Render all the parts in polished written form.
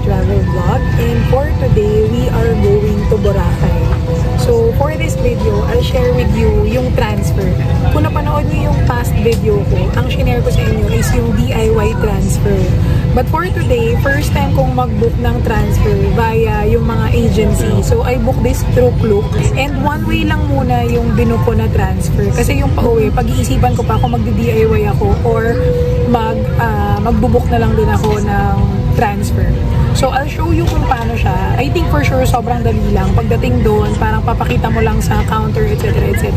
travel vlog, and for today, we are going to Boracay. So for this video, I'll share with you yung transfer. Kung napanood niyo yung past video ko, ang shinare ko sa inyo is yung DIY transfer. But for today, first time kong mag-book ng transfer via yung mga agency. So I booked this through Klook, and one way lang muna yung binook ko na transfer. Kasi yung pauwi, pag-iisipan ko pa kung magdi-DIY ako or magbubook na lang din ako ng transfer. So, I'll show you kung paano siya. I think for sure, sobrang dali lang. Pagdating doon, parang papakita mo lang sa counter, etc. etc.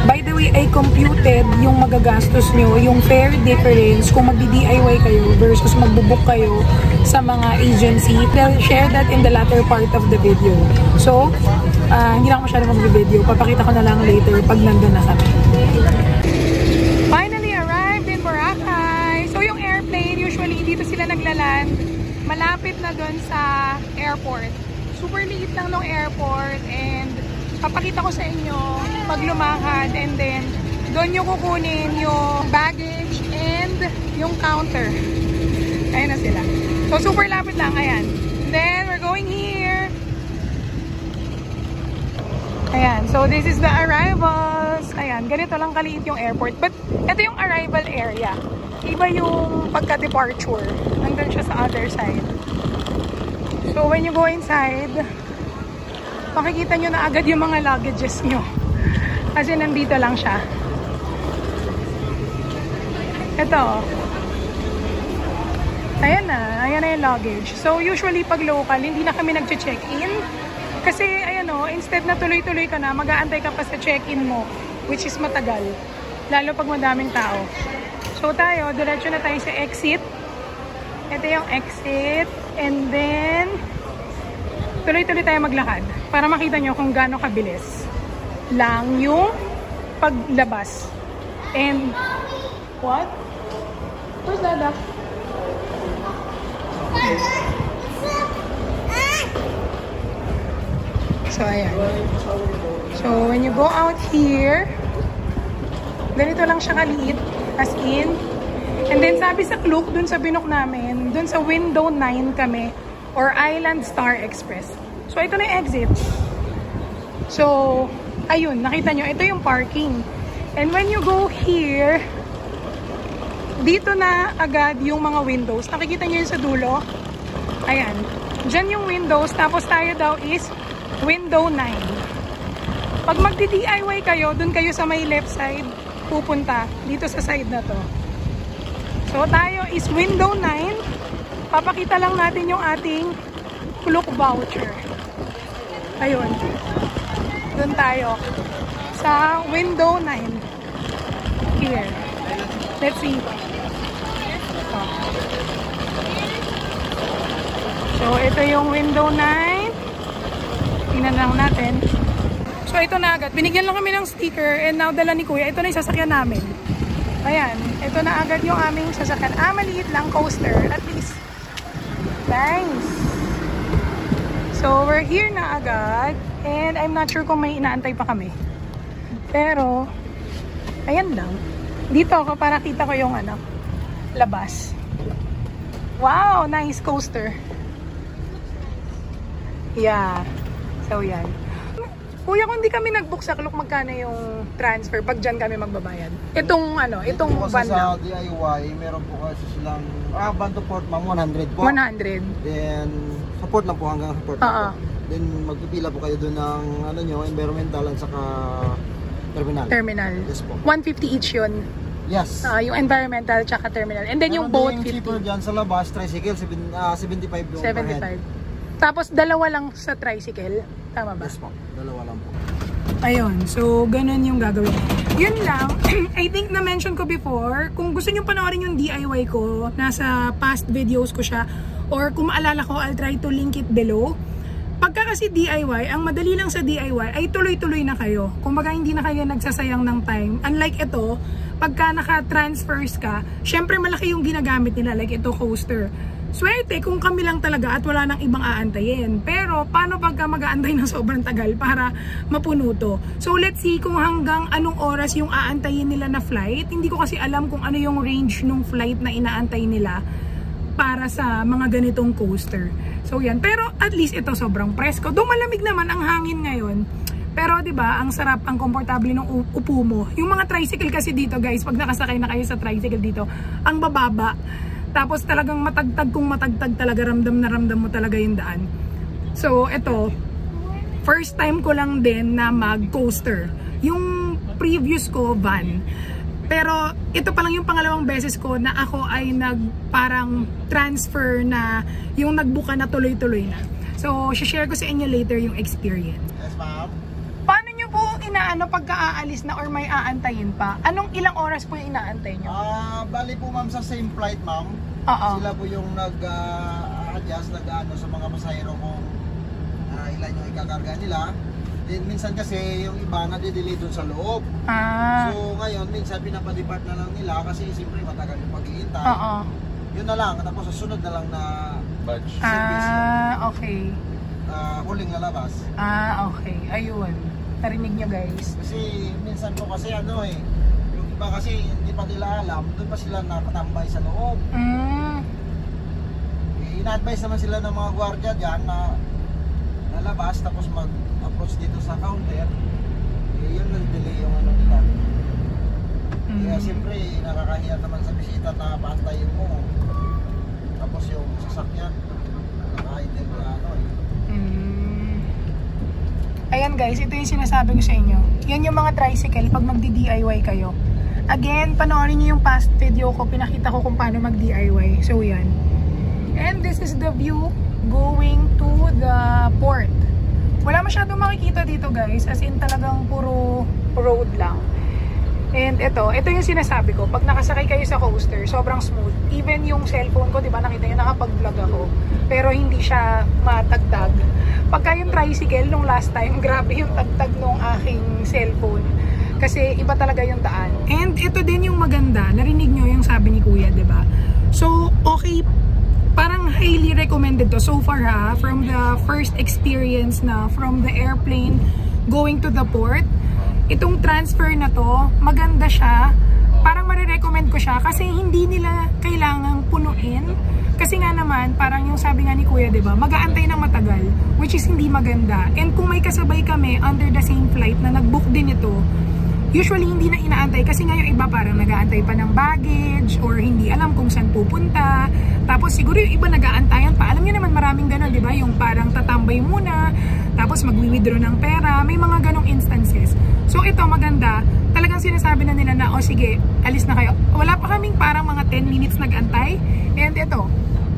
By the way, I computed yung magagastos nyo, yung fare difference kung magdi-DIY kayo versus magbubook kayo sa mga agency. I'll share that in the latter part of the video. So, hindi lang ako masyadong mag-video. Papakita ko na lang later pag nandun na kami. Finally arrived in Boracay. So, yung airplane, usually dito sila naglaland. Malapit na doon sa airport. Super liit lang ng airport, and papakita ko sa inyo pag lumakad, and then doon nyo kukunin yung baggage and yung counter. Ayan na sila. So super lapit lang, ayan. And then we're going here. Ayan, so this is the arrivals. Ayan, ganito lang kaliit yung airport. But ito yung arrival area. Iba yung pagka-departure. Nandun siya sa other side. So, when you go inside, makikita nyo na agad yung mga luggages nyo. Kasi nandito lang siya. Ito. Ayan na yung luggage. So, usually pag local, hindi na kami nag-check-in. Kasi, ayan o, instead na tuloy-tuloy ka na, mag-aantay ka pa sa check-in mo, which is matagal. Lalo pag madaming tao. So tayo, diretso na tayo sa exit. Ito yung exit. And then, tuloy-tuloy tayo maglakad. Para makita nyo kung gaano kabilis lang yung paglabas. And, what? Where's Dada? So, ayan. So, when you go out here, ganito lang siya kaliit. As in. And then sabi sa Klook, dun sa binook namin, dun sa window 9 kami, or Island Star Express. So ito na yung exit. So, ayun, nakita nyo, ito yung parking. And when you go here, dito na agad yung mga windows. Nakikita nyo yun sa dulo? Ayan. Diyan yung windows, tapos tayo daw is window 9. Pag magdi-DIY kayo, dun kayo sa may left side, pupunta dito sa side na to. So tayo is window 9. Papakita lang natin yung ating Klook voucher. Ayun. Doon tayo sa window 9. Here. Let's see. So ito yung window 9. Tingnan lang natin. So, ito na agad. Binigyan lang kami ng sticker, and now dala ni Kuya. Ito na yung sasakyan namin. Ayan. Ito na agad yung aming sasakyan. Maliit lang coaster. At least. Nice. So, we're here na agad. And I'm not sure kung may inaantay pa kami. Pero, ayan lang. Dito ako para kita ko yung labas. Wow! Nice coaster. Yeah. So, yan. Kuya, kung di kami nag-book sa Klook, magkano yung transfer pag dyan kami magbabayad? Itong itong van sa DIY, meron po kasi silang van to port, ma'am, 100 po. 100. Then, support lang po hanggang support po. Then, magpipila po kayo doon ng environmental at saka terminal. Yes po. 150 each yun. Yes. Yung environmental at saka terminal. And then yung boat, 50. Cheaper dyan sa labas, tricycle, 75 yung 75. Tapos, dalawa lang sa tricycle. Tama ba? Yes po. Dalawa lang po. Ayun. So, ganun yung gagawin. Yun lang. I think na-mention ko before, kung gusto nyo panoorin yung DIY ko, nasa past videos ko siya, or kung maalala ko, I'll try to link it below. Pagka kasi DIY, ang madali lang sa DIY ay tuloy-tuloy na kayo. Kumbaga hindi na kayo nagsasayang ng time. Unlike ito, pagka naka-transfers ka, syempre malaki yung ginagamit nila. Like ito, coaster. Swerte kung kami lang talaga at wala nang ibang aantayin. Pero paano pagka mag-aantay ng sobrang tagal para mapuno to? So let's see kung hanggang anong oras yung aantayin nila na flight. Hindi ko kasi alam kung ano yung range ng flight na inaantay nila. para sa mga ganitong coaster. So yan, pero at least ito sobrang presko. Though malamig naman ang hangin ngayon, pero 'di ba, ang sarap, ang komportable ng upo mo. Yung mga tricycle kasi dito, guys, pag nakasakay na kayo sa tricycle dito, ang bababa. Tapos talagang matagtag, kung matagtag talaga, ramdam na ramdam mo talaga yung daan. So ito, first time ko lang din na mag-coaster. Yung previous ko, van. Pero ito pa lang yung pangalawang beses ko na ako ay parang transfer na yung nagbuka na tuloy-tuloy na. So, share ko sa inyo later yung experience. Yes, ma'am. Paano nyo po inaano pagka-aalis na or may aantayin pa? Anong ilang oras po yung inaantay nyo? Bali po ma'am sa same flight ma'am. Sila po yung nag-adjust, nag-ano sa mga pasahero kung ilan yung ikakarga nila. Then minsan kasi yung iba nade-delay dun sa loob. So ngayon minsan pinapadepart na lang nila kasi siyempre matagal yung pag-iintay. Yun na lang, tapos susunod na lang na batch service. Okay. Huling lalabas. Okay. Ayun. Narinig nyo, guys. Kasi minsan po kasi yung iba kasi hindi pa nila alam, doon pa sila nakatambay sa loob. Ina-advise naman sila ng mga gwardiya dyan na lalabas tapos mag-approach dito sa counter. Yun nag-delay yung ano nila. Kaya siyempre nakakahiya naman sa bisita na paantayin mo. Tapos yung sasakyan naka-idle na Ayan guys, ito yung sinasabi ko sa inyo. Yan yung mga tricycle pag magdi-DIY kayo. Again, panoorin nyo yung past video ko. Pinakita ko kung paano mag-DIY. So yan. And this is the view going to the port. Wala masyadong makikita dito guys. As in talagang puro road lang. And ito yung sinasabi ko. Pag nakasakay kayo sa coaster, sobrang smooth. Even yung cellphone ko, di ba nakita nyo, nakapag-vlog ako. Pero hindi siya matagtag. Pagka yung tricycle, nung last time, grabe yung tagtag nung aking cellphone. Kasi iba talaga yung daan. And ito din yung maganda. Narinig nyo yung sabi ni Kuya, di ba? So, okay, parang highly recommended to so far ha, from the first experience na from the airplane going to the port. Itong transfer na to, maganda siya. Parang marirecommend ko siya kasi hindi nila kailangang punuin. Kasi nga naman, parang yung sabi nga ni Kuya, diba, mag-aantay ng matagal, which is hindi maganda. And kung may kasabay kami under the same flight na nag-book din ito, usually hindi na inaantay kasi nga yung iba parang nag-aantay pa ng baggage or hindi alam kung saan pupunta. Tapos siguro yung iba nag-aantayan pa. Alam niyo naman maraming ganun, diba? Yung parang tatambay muna, tapos mag-withdraw ng pera. May mga ganong instances. So ito maganda, talagang sinasabi na nila na, o sige, alis na kayo. Wala pa kaming parang mga 10 minutes nag-antay. And ito,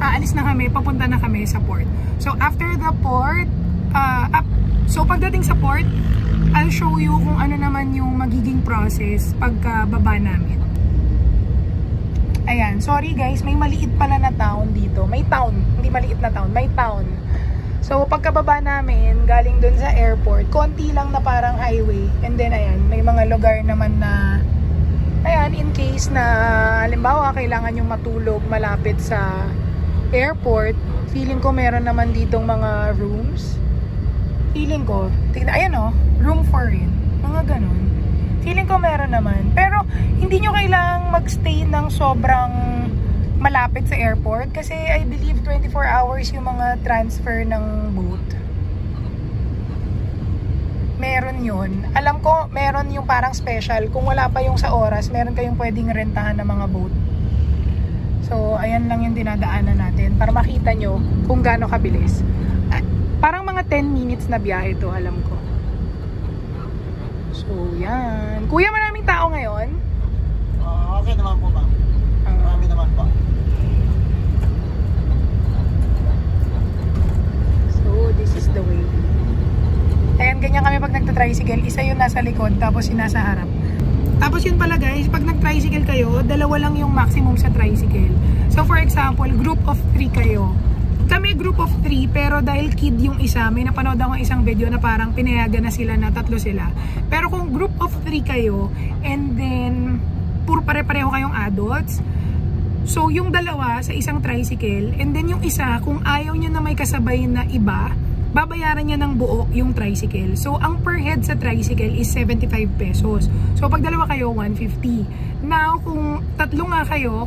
aalis na kami, papunta na kami sa port. So after the port, so pagdating sa port, I'll show you kung ano naman yung magiging process pagka baba namin. Ayan, sorry guys, may maliit pala na town dito. May town, hindi maliit na town, may town. So pagkababa namin, galing dun sa airport, konti lang na parang highway. And then ayan, may mga lugar naman na, ayan, in case na halimbawa kailangan yung matulog malapit sa airport, feeling ko meron naman ditong mga rooms. Feeling ko, tignan, ayan o, room for rin, mga ganun. Feeling ko meron naman. Pero hindi nyo kailangang magstay ng sobrang malapit sa airport kasi I believe 24 hours yung mga transfer ng boat. Meron yun. Alam ko, meron yung parang special. Kung wala pa yung sa oras, meron kayong pwedeng rentahan ng mga boat. So, ayan lang yung dinadaanan natin para makita nyo kung gaano kabilis. Parang mga 10 minutes na biyahe to, alam ko. So, yan. Kuya, maraming tao ngayon? Okay naman po, ma'am. Marami naman po. So, this is the way. Ayan, ganyan kami pag nagta-tricycle. Isa yung nasa likod, tapos yung nasa harap. Tapos yun pala guys, pag nag-tricycle kayo, dalawa lang yung maximum sa tricycle. So, for example, group of 3 kayo. Kami group of 3, pero dahil kid yung isa, may napanood ako isang video na parang pinayagan na sila na 3 sila. Pero kung group of 3 kayo, and then puro pare-pareho kayong adults, so yung dalawa sa isang tricycle, and then yung isa, kung ayaw nyo na may kasabay na iba, babayaran niya ng buo yung tricycle. So ang per head sa tricycle is 75 pesos. So pag dalawa kayo, 150. Now, kung 3 nga kayo,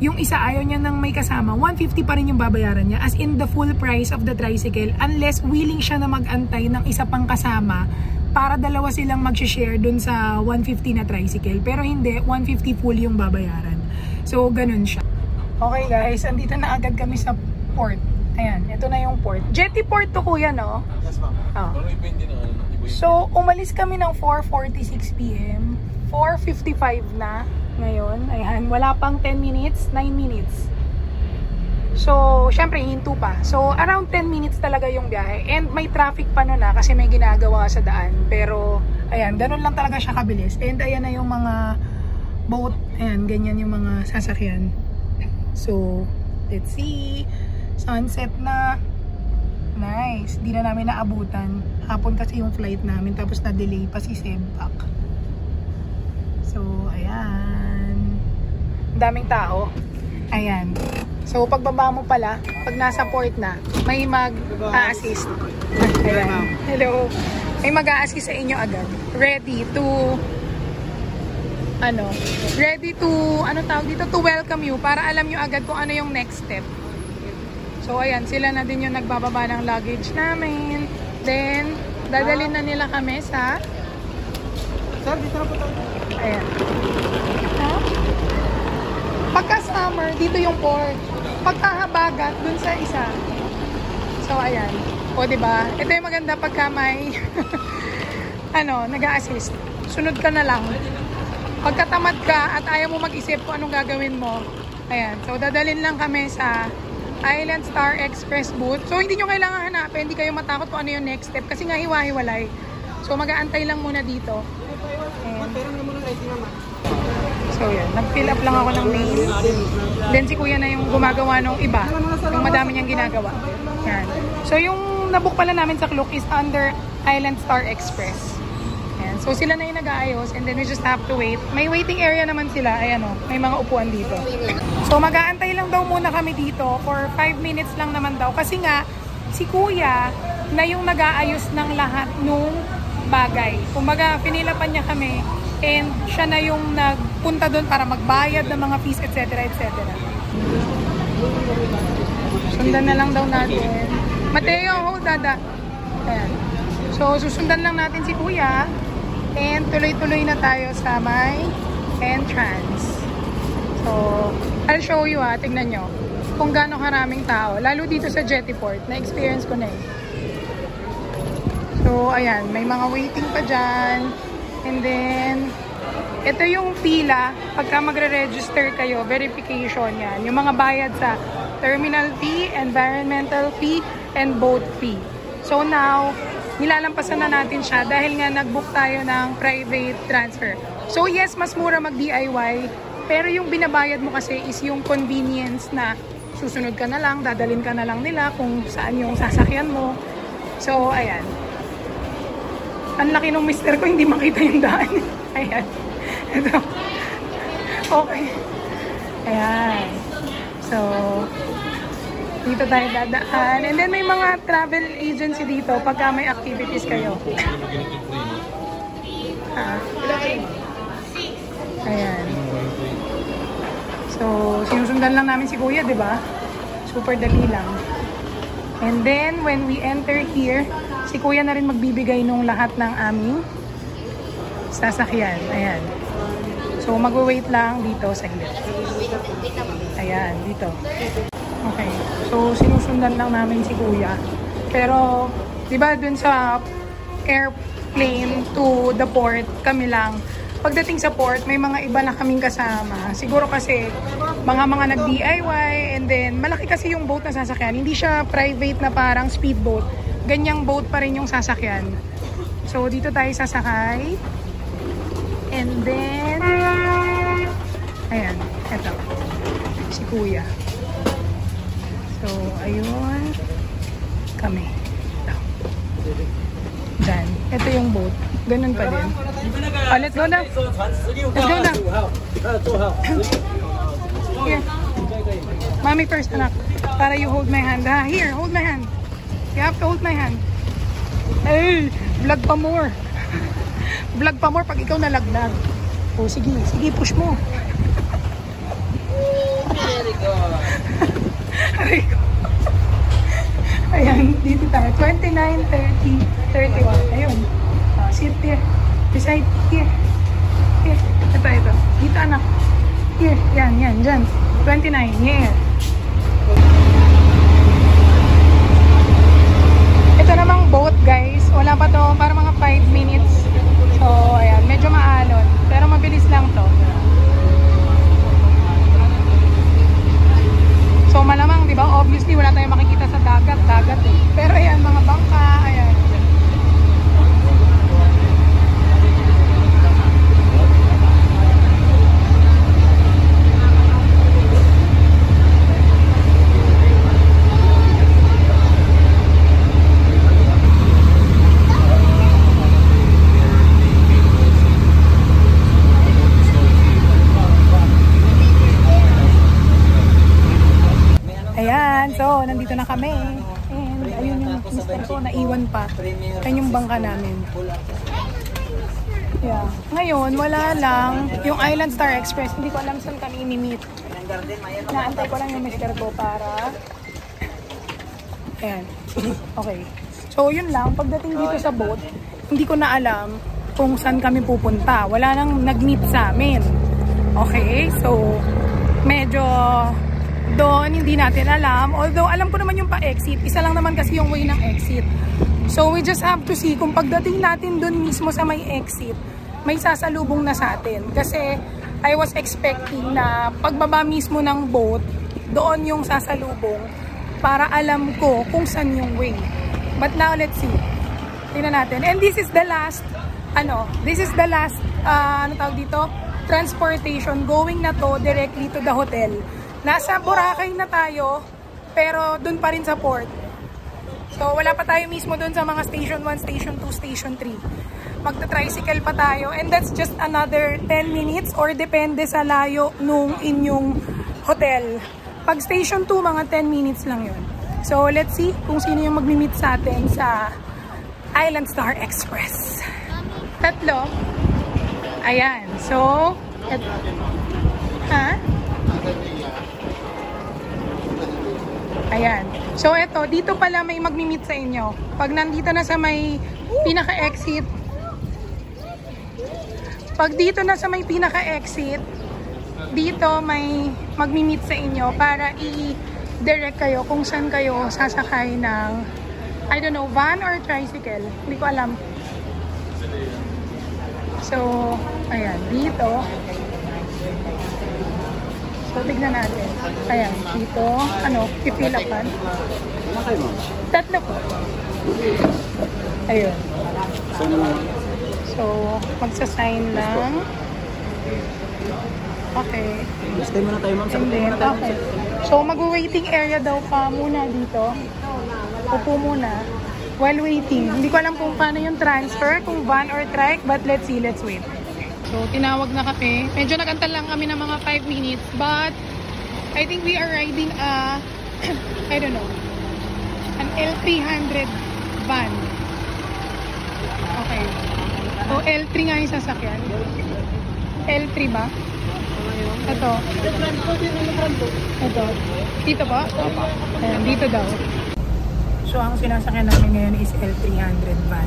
yung isa ayaw niya nang may kasama, 150 pa rin yung babayaran niya. As in the full price of the tricycle. Unless willing siya na mag-antay ng isa pang kasama para dalawa silang mag-share dun sa 150 na tricycle. Pero hindi, 150 full yung babayaran. So, ganun siya. Okay guys, andito na agad kami sa port. Ayan, ito na yung port. Jetty port to kuya, no? Yes, ma'am. Oh. So, umalis kami ng 4:46 PM. 4:55 na ngayon. Ayan, wala pang 10 minutes, 9 minutes. So, syempre, hinto pa. So, around 10 minutes talaga yung biyahe. And may traffic pa nun na kasi may ginagawa sa daan. Pero, ayan, ganun lang talaga siya kabilis. And ayan na yung mga boat. Ayan, ganyan yung mga sasakyan. So, let's see. Sunset na. Nice. Di na namin naabutan. Hapon kasi yung flight namin. Tapos na-delay pa si Sebak. So, ayan. Daming tao. Ayan. So, pagbaba mo pala, pag nasa port na, may mag-a-assist. Ayan. Hello. May mag-a-assist sa inyo agad. Ready to welcome you para alam nyo agad kung ano yung next step. So, ayan. Sila na din yung nagbababa ng luggage namin. Then, dadalhin na nila kami sa... Sir, dito na po tayo. Ayan. Huh? Pagka summer, dito yung port. Pagka habagat, dun sa isa. So, ayan. O, diba? Ito yung maganda pagka may nag-a-assist. Sunod ka na lang. Pagka tamad ka at ayaw mo mag-isip kung anong gagawin mo, ayan. So, dadalhin lang kami sa Island Star Express booth. So, hindi nyo kailangan hanapin. Hindi kayo matakot kung ano yung next step. Kasi nga hiwa-hiwalay. So, mag-aantay lang muna dito. So yan, nag-fill up lang ako ng name. Then si kuya na yung gumagawa ng iba. Yung madami niyang ginagawa. Yan. So yung nabook pala namin sa Klook is under Island Star Express. Yan. So sila na yung nag-aayos and then we just have to wait. May waiting area naman sila. Ayan o, may mga upuan dito. So mag-aantay lang daw muna kami dito for 5 minutes lang naman daw. Kasi nga, si kuya na yung nag-aayos ng lahat nung bagay. Kumbaga, pinilapan niya kami and siya na yung nagpunta doon para magbayad ng mga fees, etc. etc. Sundan na lang daw natin. Mateo, hold dada. Ayan. So, susundan lang natin si kuya and tuloy-tuloy na tayo sa may entrance. So, I'll show you tignan nyo kung gaano karaming tao. Lalo dito sa Jetty Port, na-experience ko na eh. So, ayan, may mga waiting pa dyan. And then, ito yung pila. Pagka magre-register kayo, verification yan. Yung mga bayad sa terminal fee, environmental fee, and boat fee. So now, nilalampasan na natin siya dahil nga nag-book tayo ng private transfer. So yes, mas mura mag-DIY. Pero yung binabayad mo kasi is yung convenience na susunod ka na lang, dadalhin ka na lang nila kung saan yung sasakyan mo. So, ayan. Ang laki ng mister ko, hindi makita yung daan. Ayan. Ito. Okay. Ayan. So, dito tayo dadaan. And then may mga travel agency dito pagka may activities kayo. Ayan. So, sinusundan lang namin si kuya, di ba? Super dali lang. And then, when we enter here, si kuya na rin magbibigay nung lahat ng aming sasakyan. Ayan. So, mag-wait lang dito sa gilid. Ayan, dito. Okay. So, sinusundan lang namin si kuya. Pero, di ba dun sa airplane to the port, kami lang. Pagdating sa port, may mga iba na kaming kasama. Siguro kasi, mga nag-DIY, and then, malaki kasi yung boat na sasakyan. Hindi siya private na parang speedboat. Ganyang boat pa rin yung sasakyan. So, dito tayo sasakay. And then, ayan, eto. Si kuya. So, ayun. Kami. Ito. Dyan. Ito yung boat. Ganun pa din. Let's go na. Let's go na. Here. Mommy first, anak. Para you hold my hand. Ha? Here, hold my hand. You have to hold my hand. Hey, vlog pa more. Vlog pa more pag ikaw nalaglag. O, sige. Sige, push mo. Very good. Ayan, dito tayo. 29, 30, 31. Ayun. Sit here. Beside here. Here. Ito. Dito anak. Here. Yan. Dyan. 29. Here. Ito namang boat guys. Wala pa to. Para mga 5 minutes. So, ayan. Medyo maalon. Pero mabilis lang to. So, malamang, di ba? Obviously, wala tayong makikita sa dagat eh. Pero ayan, mga bangka, ayan. Ayan, so nandito na kami. And ayun yung mister ko, naiwan pa. Ayun yung bangka namin. Yeah. Ngayon, wala lang. Yung Island Star Express, hindi ko alam saan kami ini-meet. Naantay ko lang yung mister ko para... Ayan. Okay. So yun lang, pagdating dito sa boat, hindi ko na alam kung saan kami pupunta. Wala nang nag-meet sa amin. Okay, so medyo... doon, hindi natin alam. Although, alam ko naman yung pa-exit. Isa lang naman kasi yung way ng exit. So, we just have to see kung pagdating natin doon mismo sa may exit, may sasalubong na sa atin. Kasi, I was expecting na pagbaba mismo ng boat, doon yung sasalubong para alam ko kung saan yung way. But now, let's see. Tingnan natin. And this is the last, ano tawag dito? Transportation going na to directly to the hotel. Nasa Boracay na tayo, pero dun pa rin sa port. So, wala pa tayo mismo dun sa mga Station 1, Station 2, Station 3. Magta-tricycle pa tayo. And that's just another 10 minutes or depende sa layo nung inyong hotel. Pag Station 2, mga 10 minutes lang yun. So, let's see kung sino yung magmi-meet sa atin sa Island Star Express. Tatlo. Ayan. So, ayan. So, eto, dito pala may magmi-meet sa inyo. Pag nandito na sa may pinaka-exit, dito may magmi-meet sa inyo para i-direct kayo kung saan kayo sasakay ng, I don't know, van or tricycle. Hindi ko alam. So, ayan, dito. So, tignan natin. Ayan, dito, pipilapan. Tatlo po. Ayun. So, magsasign lang. Okay. Stay muna tayo, ma'am. Okay. So, mag-waiting area daw pa muna dito. Upo muna. While waiting. Hindi ko alam kung paano yung transfer, kung van or trike, but let's see, let's wait. So, tinawag na kami. Medyo nag-antay lang kami ng mga 5 minutes. But, I think we are riding a, I don't know, an L300 van. Okay. So, L3 nga yung sasakyan. L3 ba? Ito. Ito. Dito ba? Ayan, dito daw. So, ang sinasakyan namin ngayon is L300 van.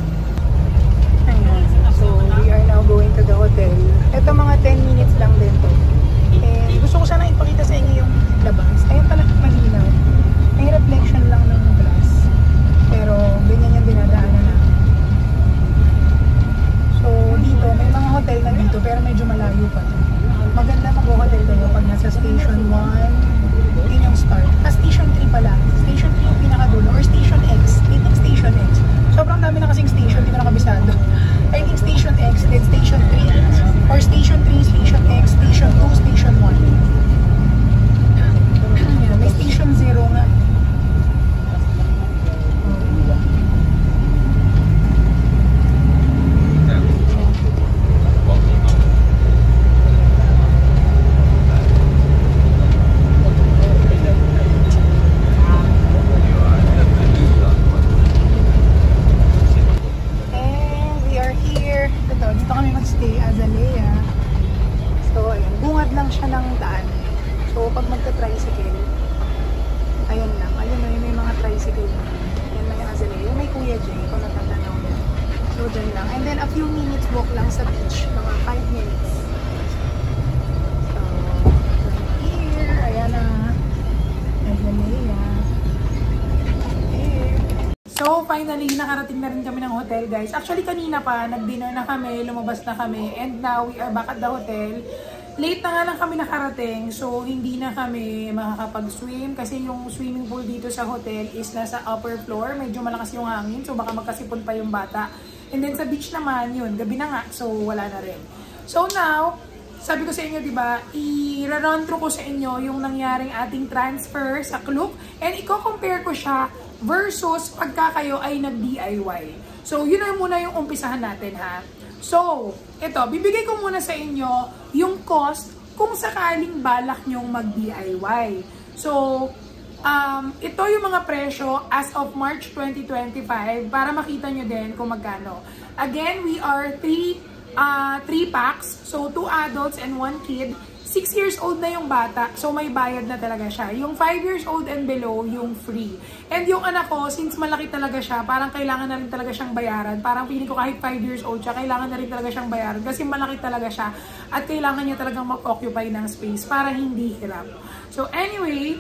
Ayan. So, we are now going to the hotel. Ito mga 10 minutes lang din to. And gusto ko sana ipakita sa inyo yung labas. Ayun pala, malinaw. May reflection lang ng glass. Pero, ganyan yung dinadaanan na. So, dito, may mga hotel na dito, pero medyo malayo pa to. Maganda mag-hotel kayo pag nasa Station 1, yun yung start. Station 3 pala. Station 3 yung pinakadulo. Or Station X. I think Station X. Sobrang dami na kasing station, hindi ko nakabisado. I think Station X, then Station 3. Or Station 3, Station X, Station 2, Station 1. Yeah, may Station 0 nga. So, pag magta-tricycle, ayun lang. Ayun na may mga tricycle na. Yan lang yung Azalea. May Kuya Jay, kung natatanaw niya. So, dyan lang. And then, a few minutes walk lang sa beach. Mga 5 minutes. So, here. Ayan na. Azalea. Here. So, finally, nakarating na rin kami ng hotel, guys. Actually, kanina pa, nag-dinner na kami, lumabas na kami. And now, we are back at the hotel. Late na nga lang kami nakarating, so hindi na kami makakapag-swim kasi yung swimming pool dito sa hotel is nasa upper floor. Medyo malakas yung hangin, so baka magkasipon pa yung bata. And then sa beach naman, yun, gabi na nga, so wala na rin. So now, sabi ko sa inyo, di ba, i-run through ko sa inyo yung nangyaring ating transfer sa Klook and i-compare ko siya versus pagka kayo ay nag-DIY. So yun na muna yung umpisahan natin, ha. So, ito, bibigay ko muna sa inyo yung cost kung sakaling balak nyong mag-DIY. So, ito yung mga presyo as of March 2025 para makita nyo din kung magkano. Again, we are 3 packs. So, 2 adults and 1 kid. 6 years old na yung bata, so may bayad na talaga siya. Yung 5 years old and below, yung free. And yung anak ko, since malaki talaga siya, parang kailangan na rin talaga siyang bayaran. Parang feeling ko kahit 5 years old siya, kailangan na rin talaga siyang bayaran kasi malaki talaga siya at kailangan niya talagang mag-occupy ng space para hindi hirap. So anyway,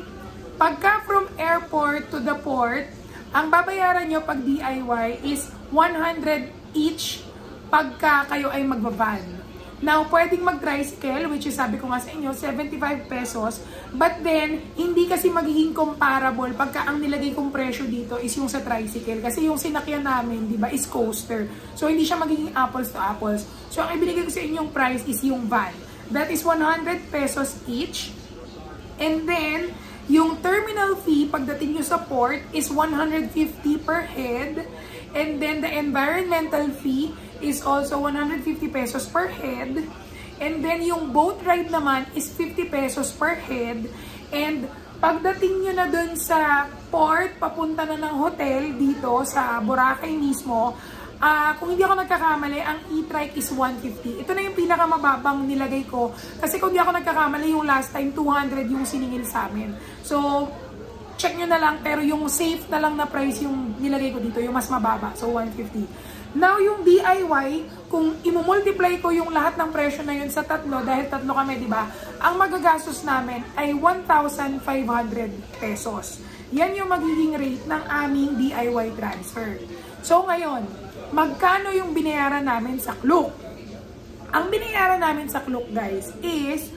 pagka from airport to the port, ang babayaran nyo pag DIY is 100 each pagka kayo ay magbaban. Now, pwedeng mag-tricycle, which is sabi ko nga sa inyo, 75 pesos. But then, hindi kasi magiging comparable pagka ang nilagay kong presyo dito is yung sa tricycle. Kasi yung sinakyan namin, di ba, is coaster. So, hindi siya magiging apples to apples. So, ang ibinigay ko sa inyong price is yung van. That is 100 pesos each. And then, yung terminal fee pagdating nyo sa port is 150 per head. And then, the environmental fee is also 150 pesos per head. And then, yung boat ride naman is 50 pesos per head. And pagdating nyo na dun sa port, papunta na ng hotel dito sa Boracay mismo, kung hindi ako nagkakamali, ang e-trike is 150. Ito na yung pinakamababang nilagay ko. Kasi kung hindi ako nagkakamali, yung last time, 200 yung siningil sa amin. So, check nyo na lang. Pero yung safe na lang na price yung nilagay ko dito, yung mas mababa. So, 150. Now, yung DIY, kung imumultiply ko yung lahat ng presyo na yun sa tatlo, dahil tatlo kami, di ba? Ang magagastos namin ay 1,500 pesos. Yan yung magiging rate ng aming DIY transfer. So, ngayon, magkano yung binayaran namin sa Klook? Ang binayaran namin sa Klook, guys, is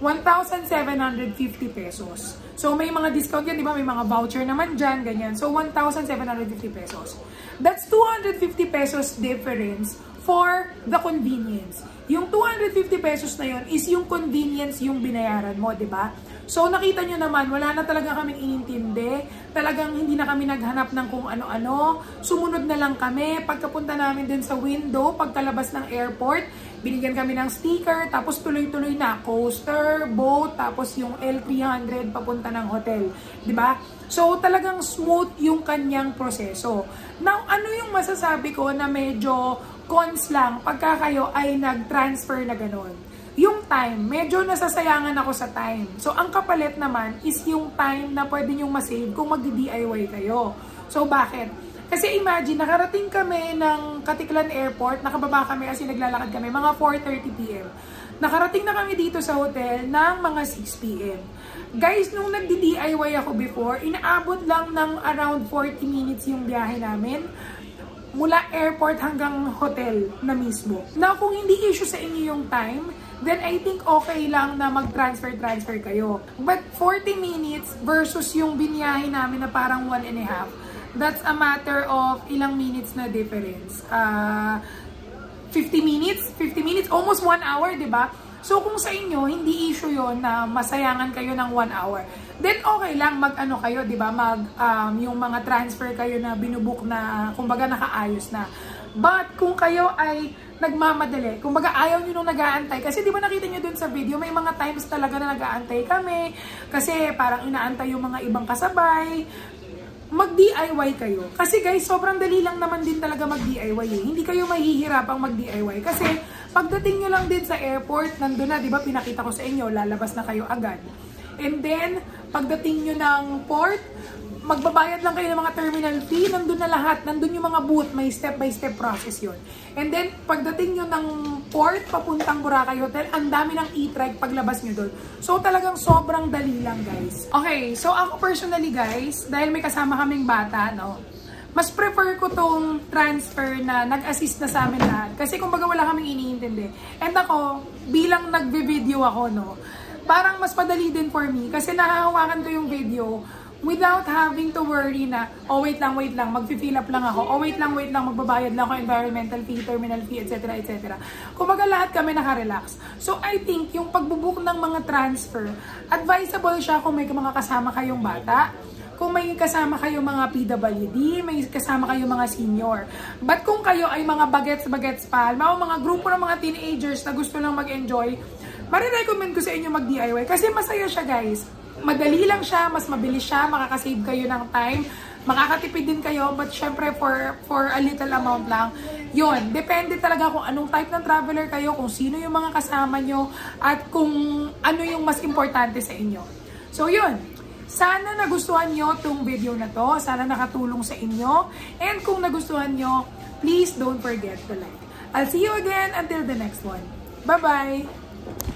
1,750 pesos. So, may mga discount yan, di ba? May mga voucher naman dyan, ganyan. So, 1,750 pesos. That's 250 pesos difference for the convenience. Yung 250 pesos na yun is yung convenience yung binayaran mo, di ba? So, nakita nyo naman, wala na talaga kaming inintindi. Talagang hindi na kami naghanap ng kung ano-ano. Sumunod na lang kami. Pagkapunta namin din sa window, pagkalabas ng airport, binigyan kami ng sticker, tapos tuloy-tuloy na. Coaster, boat, tapos yung L300 papunta ng hotel. Diba? So, talagang smooth yung kanyang proseso. Now, ano yung masasabi ko na medyo cons lang pagka kayo ay nag-transfer na gano'n? Yung time, medyo nasasayangan ako sa time. So, ang kapalit naman is yung time na pwede nyong masave kung magdi-DIY kayo. So, bakit? Kasi imagine, nakarating kami ng Katiklan Airport, nakababa kami kasi naglalakad kami, mga 4:30 PM. Nakarating na kami dito sa hotel ng mga 6 PM. Guys, nung nagdi-DIY ako before, inaabot lang ng around 40 minutes yung biyahe namin mula airport hanggang hotel na mismo. Now, kung hindi issue sa inyo yung time, then I think okay lang na mag-transfer kayo. But 40 minutes versus yung biniyahe namin na parang 1.5, that's a matter of ilang minutes na difference. 50 minutes, almost 1 hour, diba? So, kung sa inyo, hindi issue yon na masayangan kayo ng 1 hour, then okay lang mag-ano kayo, diba? Yung mga transfer kayo na binubook na, kumbaga nakaayos na. But, kung kayo ay nagmamadali, kumbaga ayaw nyo nung nag-aantay, kasi di ba nakita nyo dun sa video, may mga times talaga na nag-aantay kami, kasi parang inaantay yung mga ibang kasabay, mag-DIY kayo. Kasi guys, sobrang dali lang naman din talaga mag-DIY eh. Hindi kayo mahihirapang mag-DIY. Kasi pagdating nyo lang din sa airport, nandun na, di ba pinakita ko sa inyo, lalabas na kayo agad. And then, pagdating nyo ng port, magbabayad lang kayo ng mga terminal fee, nandun na lahat, nandun yung mga booth, may step-by-step process yun. And then, pagdating nyo ng port, papuntang Boracay Hotel, ang dami ng e-trike paglabas nyo doon. So, talagang sobrang dali lang, guys. Okay, so ako personally, guys, dahil may kasama kaming bata, no, mas prefer ko tong transfer na nag-assist na sa amin lahat. Kasi kumbaga wala kaming iniintindi. And ako, bilang nagbe-video ako, no, parang mas madali din for me kasi nahahawakan ko yung video without having to worry na, oh wait lang, mag-fill up lang ako, oh wait lang, magbabayad lang ako environmental fee, terminal fee, etc. etc. Kumbaga lahat kami nakarelax. So I think yung pagbubook ng mga transfer, advisable siya kung may mga kasama kayong bata, kung may kasama kayong mga PWD, may kasama kayong mga senior. But kung kayo ay mga bagets pa, mga grupo ng mga teenagers na gusto lang mag-enjoy, marirecommend ko sa inyo mag-DIY kasi masaya siya, guys. Madali lang siya, mas mabilis siya, makakasave kayo ng time, makakatipid din kayo, but syempre for a little amount lang. Yun, depende talaga kung anong type ng traveler kayo, kung sino yung mga kasama nyo, at kung ano yung mas importante sa inyo. So yun, sana nagustuhan nyo itong video na to, sana nakatulong sa inyo, and kung nagustuhan nyo, please don't forget to like. I'll see you again until the next one. Bye-bye!